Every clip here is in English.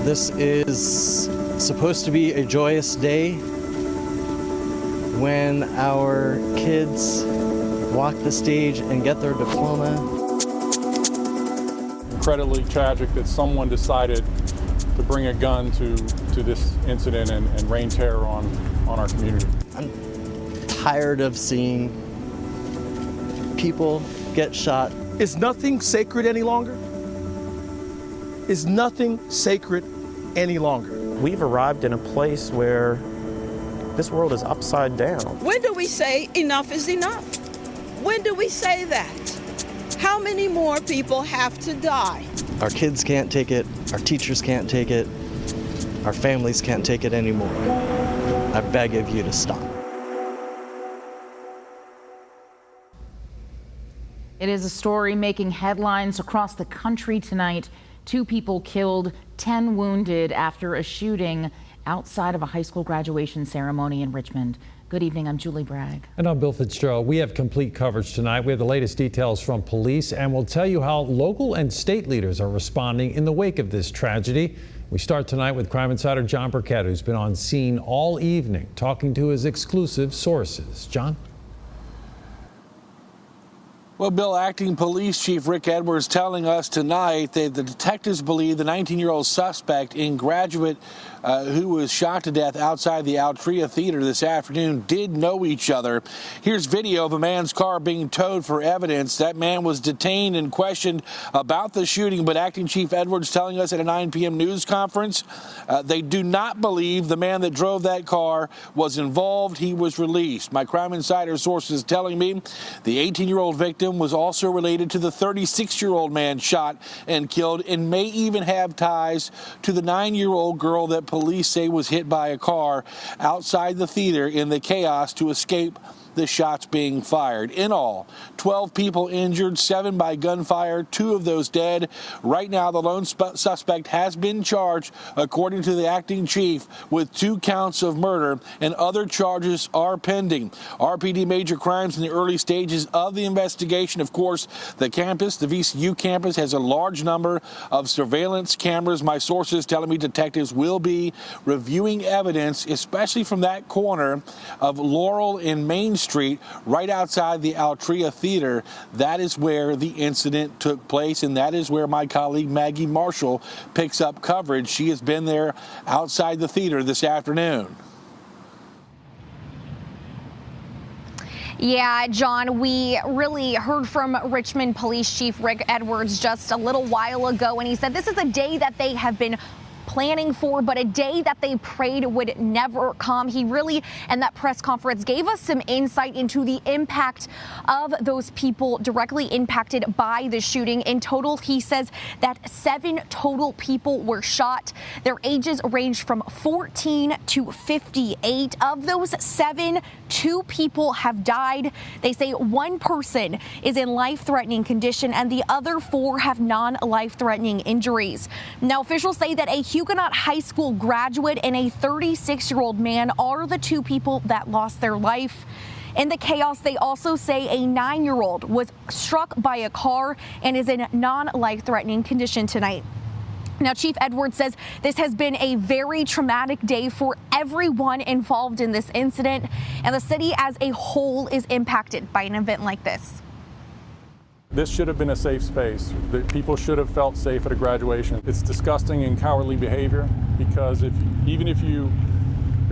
This is supposed to be a joyous day when our kids walk the stage and get their diploma. Incredibly tragic that someone decided to bring a gun to this incident and rain terror on our community. I'm tired of seeing people get shot. Is nothing sacred any longer? Is nothing sacred any longer? We've arrived in a place where this world is upside down. When do we say enough is enough? When do we say that? How many more people have to die? Our kids can't take it, our teachers can't take it, our families can't take it anymore. I beg of you to stop. It is a story making headlines across the country tonight. 2 people killed, 10 wounded after a shooting outside of a high school graduation ceremony in Richmond. Good evening, I'm Julie Bragg. And I'm Bill Fitzgerald. We have complete coverage tonight. We have the latest details from police, and we'll tell you how local and state leaders are responding in the wake of this tragedy. We start tonight with Crime Insider John Burkett, who's been on scene all evening talking to his exclusive sources. John? Well, Bill, Acting Police Chief Rick Edwards telling us tonight that the detectives believe the 19-year-old suspect in Graduate who was shot to death outside the Altria Theater this afternoon did know each other. Here's video of a man's car being towed for evidence. That man was detained and questioned about the shooting, but Acting Chief Edwards telling us at a 9 p.m. news conference they do not believe the man that drove that car was involved. He was released. My Crime Insider sources telling me the 18-year-old victim was also related to the 36-year-old man shot and killed and may even have ties to the 9-year-old girl that police say was hit by a car outside the theater in the chaos to escape the shots being fired. In all, 12 people injured, 7 by gunfire, 2 of those dead. Right now, the lone suspect has been charged, according to the acting chief, with 2 counts of murder, and other charges are pending. RPD Major Crimes in the early stages of the investigation. Of course, the VCU campus, has a large number of surveillance cameras. My sources telling me detectives will be reviewing evidence, especially from that corner of Laurel and Main Street, right outside the Altria Theater. That is where the incident took place, and that is where my colleague Maggie Marshall picks up coverage. She has been there outside the theater this afternoon. Yeah, John, we really heard from Richmond Police Chief Rick Edwards just a little while ago, and he said this is a day that they have been planning for, but a day that they prayed would never come. He really, in that press conference, gave us some insight into the impact of those people directly impacted by the shooting. In total, he says that 7 total people were shot. Their ages range from 14 to 58. Of those 7, 2 people have died. They say 1 person is in life-threatening condition and the other 4 have non-life-threatening injuries. Now, officials say that a Huguenot High School graduate and a 36-year-old man are the 2 people that lost their life. In the chaos, they also say a 9-year-old was struck by a car and is in non-life-threatening condition tonight. Now, Chief Edwards says this has been a very traumatic day for everyone involved in this incident, and the city as a whole is impacted by an event like this. This should have been a safe space. People should have felt safe at a graduation. It's disgusting and cowardly behavior because even if you're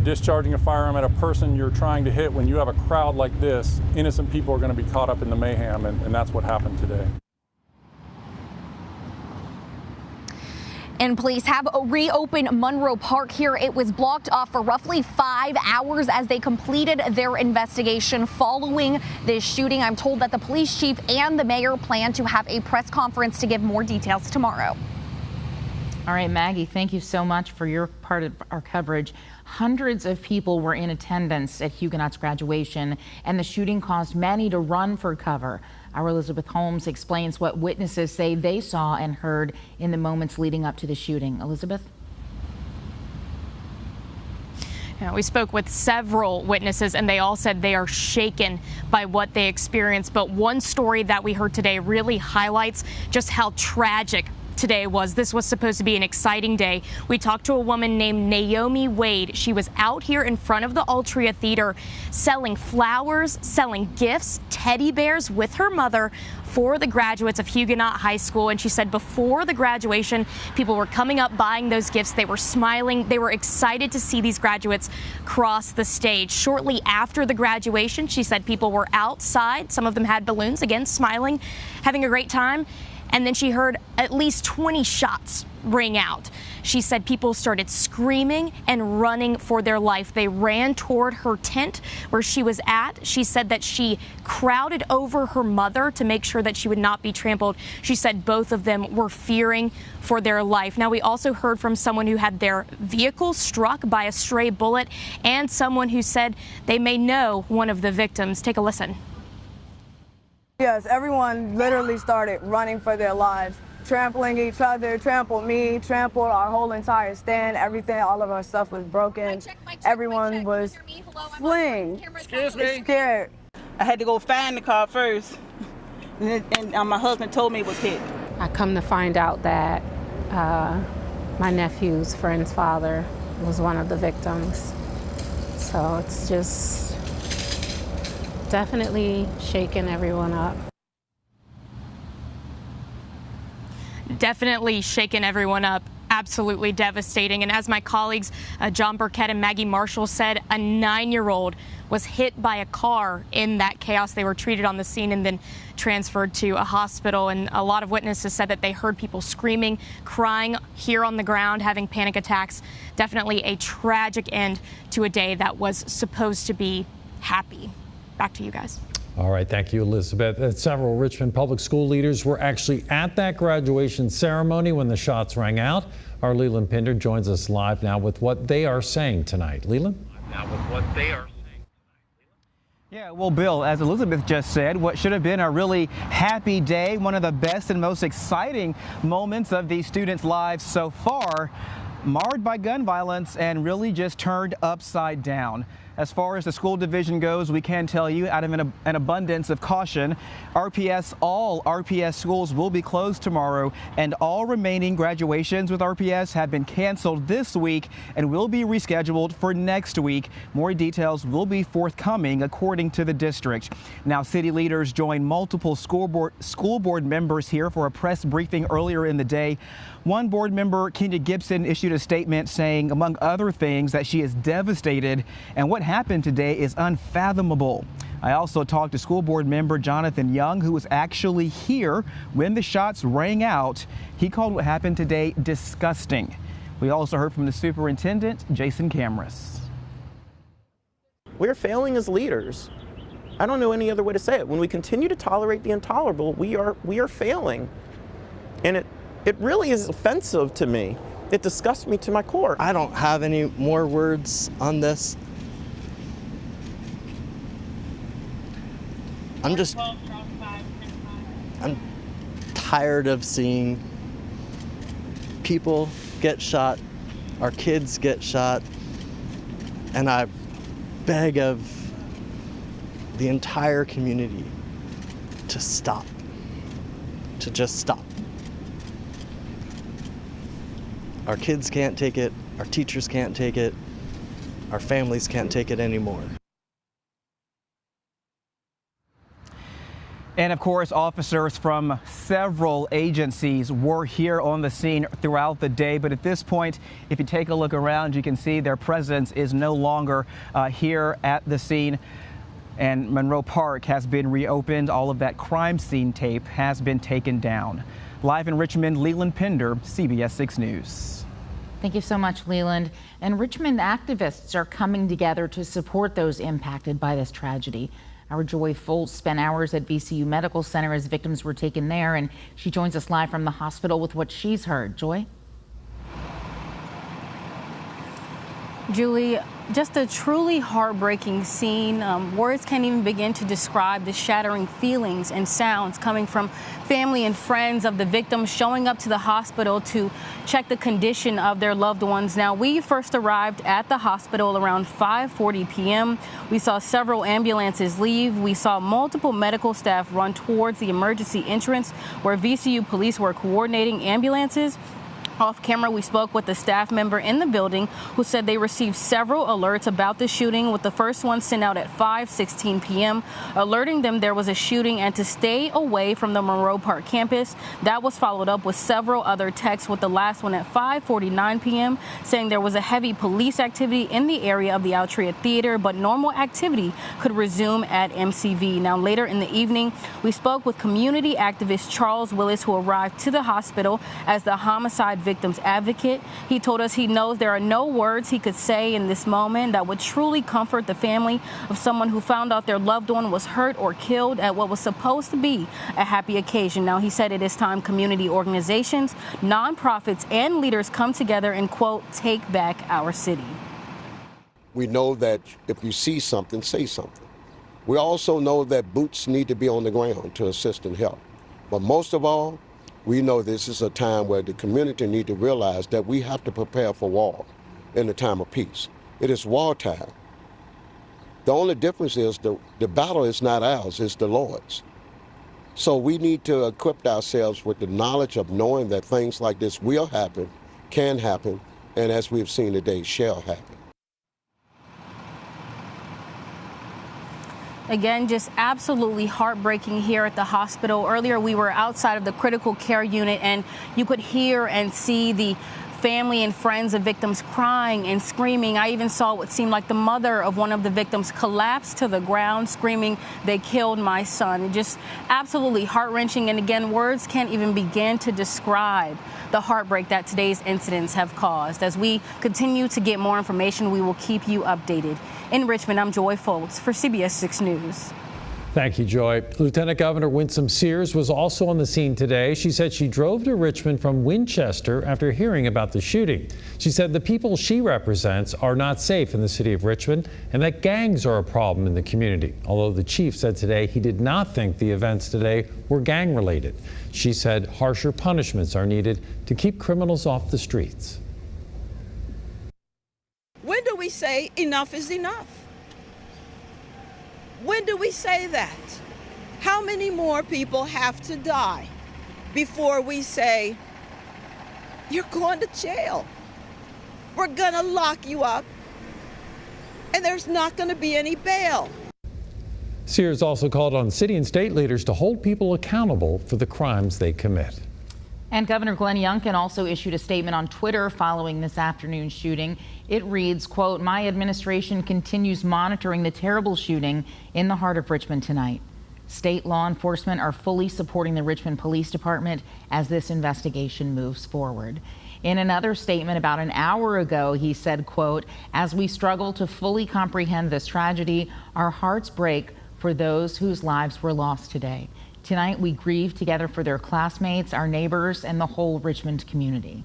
discharging a firearm at a person you're trying to hit, when you have a crowd like this, innocent people are going to be caught up in the mayhem, and that's what happened today. And police have reopened Monroe Park here. It was blocked off for roughly 5 hours as they completed their investigation following this shooting. I'm told that the police chief and the mayor plan to have a press conference to give more details tomorrow. All right, Maggie, thank you so much for your part of our coverage. Hundreds of people were in attendance at Huguenot's graduation, and the shooting caused many to run for cover. Our Elizabeth Holmes explains what witnesses say they saw and heard in the moments leading up to the shooting. Elizabeth? Yeah, we spoke with several witnesses, and they all said they are shaken by what they experienced. But one story that we heard today really highlights just how tragic today was. This was supposed to be an exciting day. We talked to a woman named Naomi Wade. She was out here in front of the Altria Theater selling flowers, selling gifts, teddy bears with her mother for the graduates of Huguenot High School. And she said before the graduation, people were coming up buying those gifts. They were smiling. They were excited to see these graduates cross the stage. Shortly after the graduation, she said people were outside. Some of them had balloons, again, smiling, having a great time. And then she heard at least 20 shots ring out. She said people started screaming and running for their life. They ran toward her tent where she was at. She said that she crowded over her mother to make sure that she would not be trampled. She said both of them were fearing for their life. Now, we also heard from someone who had their vehicle struck by a stray bullet and someone who said they may know one of the victims. Take a listen. Yes, everyone literally started running for their lives, trampling each other, trampled me, trampled our whole entire stand, everything, all of our stuff was broken. Everyone was fleeing, scared. I had to go find the car first, and my husband told me it was hit. I come to find out that my nephew's friend's father was one of the victims. So it's just definitely shaking everyone up. Definitely shaking everyone up. Absolutely devastating. And as my colleagues John Burkett and Maggie Marshall said, a 9-year-old was hit by a car in that chaos. They were treated on the scene and then transferred to a hospital. And a lot of witnesses said that they heard people screaming, crying here on the ground, having panic attacks. Definitely a tragic end to a day that was supposed to be happy. Back to you guys. All right, thank you, Elizabeth. Several Richmond public school leaders were actually at that graduation ceremony when the shots rang out. Our Leland Pinder joins us live now with what they are saying tonight. Leland? Yeah, well, Bill, as Elizabeth just said, what should have been a really happy day, one of the best and most exciting moments of these students' lives so far, marred by gun violence and really just turned upside down. As far as the school division goes, we can tell you, out of an abundance of caution, all RPS schools will be closed tomorrow, and all remaining graduations with RPS have been canceled this week and will be rescheduled for next week. More details will be forthcoming, according to the district. Now, city leaders joined multiple school board members here for a press briefing earlier in the day. One board member, Kenya Gibson, issued a statement saying, among other things, that she is devastated and what happened today is unfathomable. I also talked to school board member Jonathan Young, who was actually here when the shots rang out. He called what happened today disgusting. We also heard from the superintendent, Jason Camrus. We're failing as leaders. I don't know any other way to say it. When we continue to tolerate the intolerable, we are failing. And it really is offensive to me. It disgusts me to my core. I don't have any more words on this. I'm tired of seeing people get shot, our kids get shot, and I beg of the entire community to stop, to just stop. Our kids can't take it, our teachers can't take it, our families can't take it anymore. And of course, officers from several agencies were here on the scene throughout the day. But at this point, if you take a look around, you can see their presence is no longer here at the scene. And Monroe Park has been reopened. All of that crime scene tape has been taken down. Live in Richmond, Leland Pinder, CBS 6 News. Thank you so much, Leland. And Richmond activists are coming together to support those impacted by this tragedy. Our Joy Foltz spent hours at VCU Medical Center as victims were taken there, and she joins us live from the hospital with what she's heard. Joy? Julie, just a truly heartbreaking scene. Words can't even begin to describe the shattering feelings and sounds coming from family and friends of the victims showing up to the hospital to check the condition of their loved ones. Now, we first arrived at the hospital around 5:40 p.m. We saw several ambulances leave. We saw multiple medical staff run towards the emergency entrance where VCU police were coordinating ambulances. Off camera, we spoke with a staff member in the building who said they received several alerts about the shooting, with the first one sent out at 5:16 p.m., alerting them there was a shooting and to stay away from the Monroe Park campus. That was followed up with several other texts, with the last one at 5:49 p.m. saying there was a heavy police activity in the area of the Altria Theater, but normal activity could resume at MCV. Now, later in the evening, we spoke with community activist Charles Willis, who arrived to the hospital as the homicide victim's advocate. He told us he knows there are no words he could say in this moment that would truly comfort the family of someone who found out their loved one was hurt or killed at what was supposed to be a happy occasion. Now, he said it is time community organizations, nonprofits, and leaders come together and, quote, take back our city. We know that if you see something, say something. We also know that boots need to be on the ground to assist and help. But most of all, we know this is a time where the community need to realize that we have to prepare for war in a time of peace. It is wartime. The only difference is the battle is not ours, it's the Lord's. So we need to equip ourselves with the knowledge of knowing that things like this will happen, can happen, and as we've seen today, shall happen. Again, just absolutely heartbreaking here at the hospital. Earlier, we were outside of the critical care unit, and you could hear and see the family and friends of victims crying and screaming. I even saw what seemed like the mother of one of the victims collapse to the ground, screaming, "They killed my son." Just absolutely heart-wrenching. And again, words can't even begin to describe the heartbreak that today's incidents have caused. As we continue to get more information, we will keep you updated. In Richmond, I'm Joy Foltz for CBS 6 News. Thank you, Joy. Lieutenant Governor Winsome Sears was also on the scene today. She said she drove to Richmond from Winchester after hearing about the shooting. She said the people she represents are not safe in the city of Richmond and that gangs are a problem in the community. Although the chief said today he did not think the events today were gang related. She said harsher punishments are needed to keep criminals off the streets. When do we say enough is enough? When do we say that? How many more people have to die before we say, you're going to jail? We're going to lock you up, and there's not going to be any bail. Sears also called on city and state leaders to hold people accountable for the crimes they commit. And Governor Glenn Youngkin also issued a statement on Twitter following this afternoon's shooting. It reads, quote, "My administration continues monitoring the terrible shooting in the heart of Richmond tonight. State law enforcement are fully supporting the Richmond Police Department as this investigation moves forward." In another statement about an hour ago, he said, quote, "As we struggle to fully comprehend this tragedy, our hearts break for those whose lives were lost today. Tonight, we grieve together for their classmates, our neighbors, and the whole Richmond community."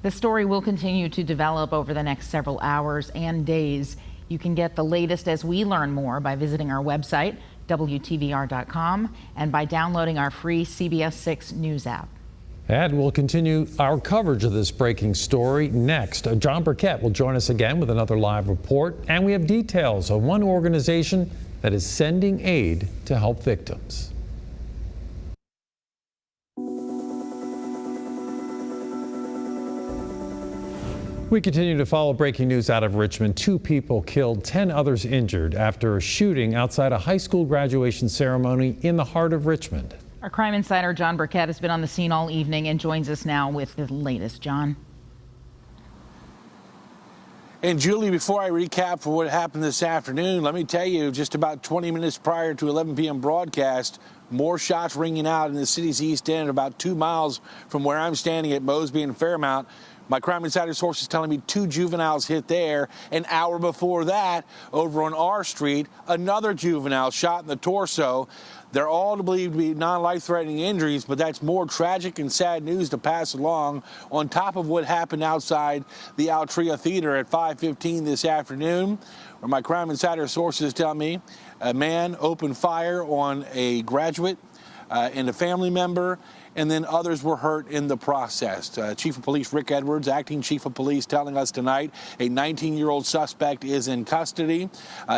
The story will continue to develop over the next several hours and days. You can get the latest as we learn more by visiting our website, WTVR.com, and by downloading our free CBS 6 News app. And we'll continue our coverage of this breaking story next. John Burkett will join us again with another live report, and we have details on one organization that is sending aid to help victims. We continue to follow breaking news out of Richmond. 2 people killed, 10 others injured after a shooting outside a high school graduation ceremony in the heart of Richmond. Our crime insider John Burkett has been on the scene all evening and joins us now with the latest. John. And Julie, before I recap what happened this afternoon, let me tell you, just about 20 minutes prior to 11 p.m. broadcast, more shots ringing out in the city's east end, about 2 miles from where I'm standing at Mosby and Fairmount. My Crime Insider source is telling me 2 juveniles hit there. An hour before that, over on our street, another juvenile shot in the torso. They're all believed to be non-life-threatening injuries, but that's more tragic and sad news to pass along on top of what happened outside the Altria Theater at 5:15 this afternoon, where my Crime Insider sources tell me a man opened fire on a graduate and a family member, and then others were hurt in the process. Chief of Police Rick Edwards, acting Chief of Police, telling us tonight a 19-year-old suspect is in custody.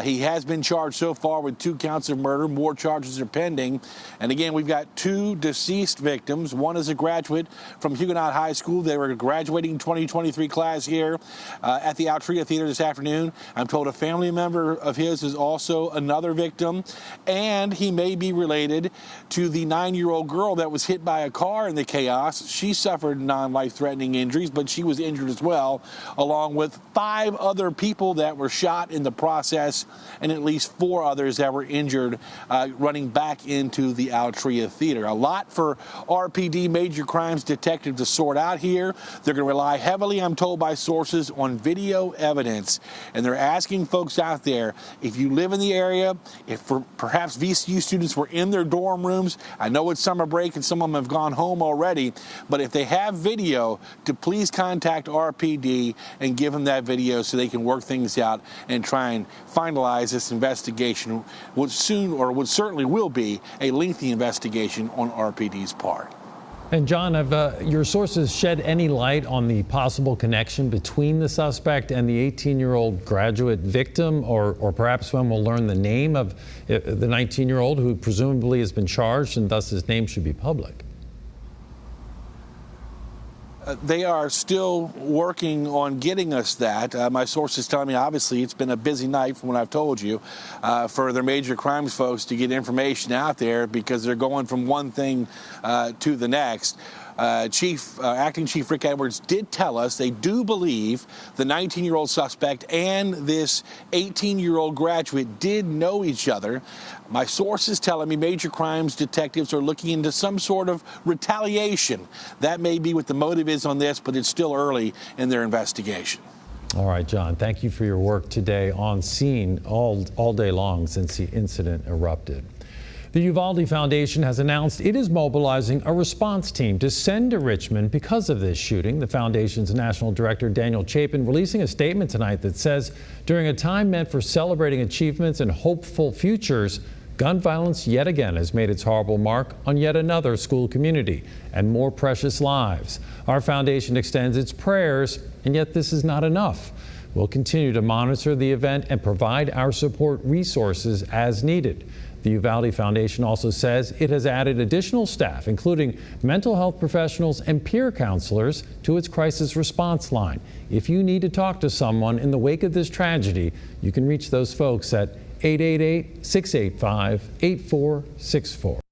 He has been charged so far with 2 counts of murder. More charges are pending. And again, we've got 2 deceased victims. One is a graduate from Huguenot High School. They were graduating 2023 class here at the Altria Theater this afternoon. I'm told a family member of his is also another victim, and he may be related to the 9-year-old girl that was hit by a car in the chaos. She suffered non-life-threatening injuries, but she was injured as well, along with 5 other people that were shot in the process and at least 4 others that were injured running back into the Altria Theater. A lot for RPD major crimes detective to sort out here. They're going to rely heavily, I'm told by sources, on video evidence. And they're asking folks out there, if you live in the area, if perhaps VCU students were in their dorm rooms, I know it's summer break and some of them have gone home already, but if they have video, to please contact RPD and give them that video so they can work things out and try and finalize this investigation, which certainly will be a lengthy investigation on RPD's part. And John, have your sources shed any light on the possible connection between the suspect and the 18-year-old graduate victim, or perhaps when we'll learn the name of the 19-year-old who presumably has been charged and thus his name should be public? They are still working on getting us that. My sources tell me, obviously, it's been a busy night from what I've told you for their major crimes folks to get information out there because they're going from one thing to the next. Acting Chief Rick Edwards did tell us they do believe the 19-year-old suspect and this 18-year-old graduate did know each other. My sources telling me major crimes detectives are looking into some sort of retaliation. That may be what the motive is on this, but it's still early in their investigation. All right, John, thank you for your work today on scene all day long since the incident erupted. The Uvalde Foundation has announced it is mobilizing a response team to send to Richmond because of this shooting. The foundation's national director, Daniel Chapin, releasing a statement tonight that says, during a time meant for celebrating achievements and hopeful futures, gun violence yet again has made its horrible mark on yet another school community and more precious lives. Our foundation extends its prayers, and yet this is not enough. We'll continue to monitor the event and provide our support resources as needed. The Uvalde Foundation also says it has added additional staff, including mental health professionals and peer counselors, to its crisis response line. If you need to talk to someone in the wake of this tragedy, you can reach those folks at 888-685-8464.